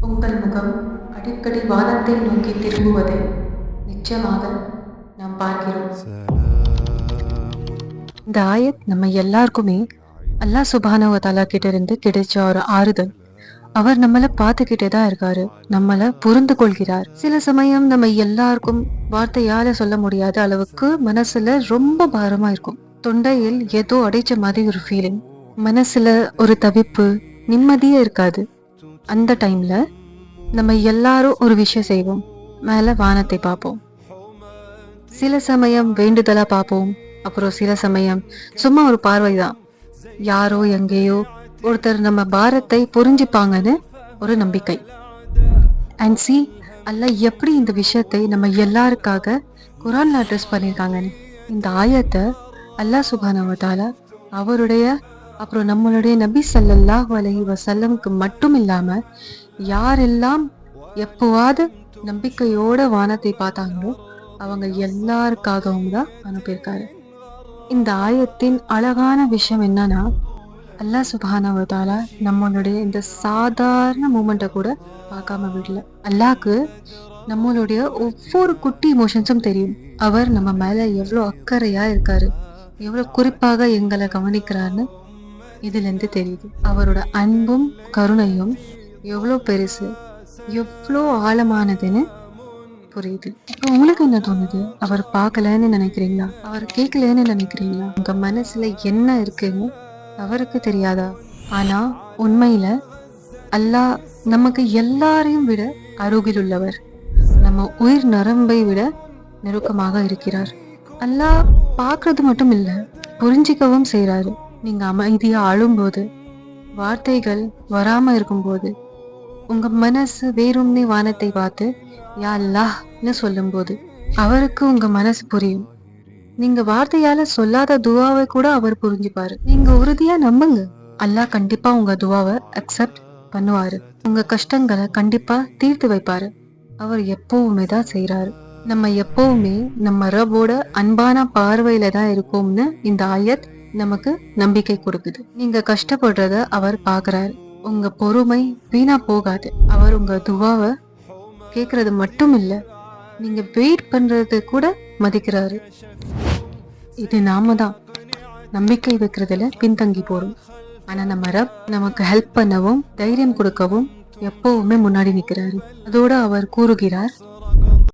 உங்கள் முகம் அடிக்கடி வானத்தை நோக்கி திரும்புவதை நிச்சயமாக நாம் பார்க்கிறோம். இந்த ஆயத் நம்ம எல்லாருக்குமே அல்லாஹ் சுப்ஹானஹு வ தஆலா கிட்ட இருந்து கிடைச்ச ஒரு ஆறுதல். அவர் நம்மள பார்த்துக்கிட்டே தான் இருக்காரு, நம்மள புரிந்து கொள்கிறார். சில சமயம் நம்ம எல்லாருக்கும் வார்த்தையால சொல்ல முடியாத அளவுக்கு மனசுல ரொம்ப பாரமா இருக்கும். தொண்டையில் ஏதோ அடைச்ச மாதிரி ஒரு ஃபீலிங், மனசுல ஒரு தவிப்பு, நிம்மதியே இருக்காது. அந்த டைம்ல நம்ம எல்லாரும் ஒரு விஷயம் செய்வோம், மேல வானத்தை பார்ப்போம். சில சமயம் வேண்டுதலா பார்ப்போம், அப்புறம் சில சமயம் சும்மா ஒரு பார்வைதான். யாரோ எங்கேயோ ஒருத்தர் நம்ம பாரத்தை புரிஞ்சுப்பாங்கன்னு ஒரு நம்பிக்கை. அண்ட் சி அல்லாஹ் எப்படி இந்த விஷயத்தை நம்ம எல்லாருக்காக குரான்ல அட்ரஸ் பண்ணியிருக்காங்கன்னு. இந்த ஆயத்தை அல்லாஹ் சுப்ஹானஹு வ தஆலா அவருடைய அப்புறம் நம்மளுடைய நபி ஸல்லல்லாஹு அலைஹி வஸல்லமுக்கு மட்டும் இல்லாம யாரெல்லாம் எப்போவாது நம்பிக்கையோட வானத்தை பார்த்தாங்களோ அவங்க எல்லாருக்காகவும் தான் அனுப்பியிருக்காரு. இந்த ஆயத்தின் அழகான விஷயம் என்னன்னா, அல்லாஹ் சுப்ஹானஹு வ தஆலா நம்மளுடைய இந்த சாதாரண மூமெண்ட்டை கூட பார்க்காம விடல. அல்லாஹ்க்கு நம்மளுடைய ஒவ்வொரு குட்டி இமோஷன்ஸும் தெரியும். அவர் நம்ம மேல எவ்வளோ அக்கறையா இருக்காரு, எவ்வளோ குறிப்பாக எங்களை கவனிக்கிறாருன்னு இதுல இருந்து தெரியுது. அவரோட அன்பும் கருணையும் எவ்வளோ பெருசு, எவ்வளோ ஆழமானதுன்னு புரியுது. இப்போ உங்களுக்கு என்ன தோணுது? அவர் பார்க்கலன்னு நினைக்கிறீங்களா? அவர் கேட்கலன்னு நினைக்கிறீங்களா? உங்க மனசுல என்ன இருக்குன்னு அவருக்கு தெரியாதா? ஆனா உண்மையில அல்லாஹ் நமக்கு எல்லாரையும் விட அருகில் உள்ளவர், நம்ம உயிர் நரம்பை விட நெருக்கமாக இருக்கிறார். அல்லாஹ் பார்க்கறது மட்டும் இல்ல, புரிஞ்சிக்கவும் செய்றாரு. நீங்க அமைதியா அழும்போது, வார்த்தைகள் வராம இருக்கும்போது, உங்க மனசு வேறும்னே வானத்தை பார்த்து யா அல்லாஹ்னு சொல்லும்போது அவருக்கு உங்க மனசு புரியும். நீங்க வார்த்தையால சொல்லாத துவாவை கூட அவர் புரிஞ்சுப்பாரு. நீங்க உறுதியா நம்புங்க, அல்லாஹ் கண்டிப்பா உங்க துவாவை அக்செப்ட் பண்ணுவாரு. உங்க கஷ்டங்களை கண்டிப்பா தீர்த்து வைப்பாரு. அவர் எப்பவுமே தான் செய்யறாரு. நம்ம எப்பவுமே நம்ம ரப்போட அன்பான பார்வையில தான் இருக்கோம்னு இந்த ஆயத் நமக்கு நம்பிக்கை கொடுக்குது. நீங்க கஷ்டப்படுறத அவர் பாக்குறாரு. உங்க பொறுமை வீணா போகாது. அவர் உங்க துவாவை கேக்குறது மட்டும் இல்ல, நீங்க வெயிட் பண்றது கூட மதிக்கிறாரு. இது நாம தான் நம்பிக்கை வைக்கிறதுல பின்தங்கி போறோம். ஆனா நம்ம ரப் நமக்கு ஹெல்ப் பண்ணவும் தைரியம் கொடுக்கவும் எப்பவுமே முன்னாடி நிக்கிறாரு. அதோட அவர் கூறுகிறார்,